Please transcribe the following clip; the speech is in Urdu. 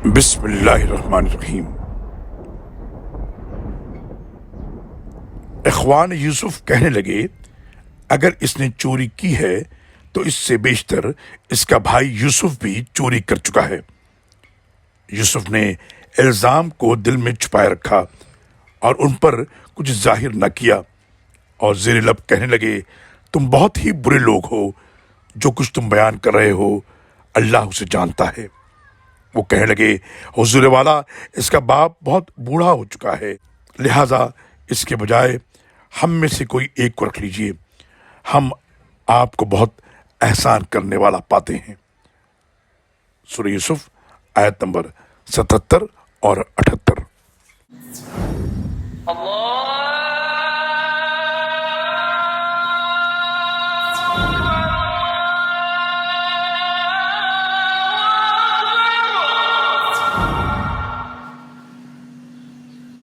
بسم اللہ الرحمن الرحیم۔ اخوان یوسف کہنے لگے اگر اس نے چوری کی ہے تو اس سے بیشتر اس کا بھائی یوسف بھی چوری کر چکا ہے۔ یوسف نے الزام کو دل میں چھپائے رکھا اور ان پر کچھ ظاہر نہ کیا، اور زیر لب کہنے لگے تم بہت ہی برے لوگ ہو، جو کچھ تم بیان کر رہے ہو اللہ اسے جانتا ہے۔ وہ کہنے لگے حضور والا، اس کا باپ بہت بوڑھا ہو چکا ہے، لہٰذا اس کے بجائے ہم میں سے کوئی ایک کو رکھ لیجئے، ہم آپ کو بہت احسان کرنے والا پاتے ہیں۔ سورہ یوسف آیت نمبر 77 اور 78۔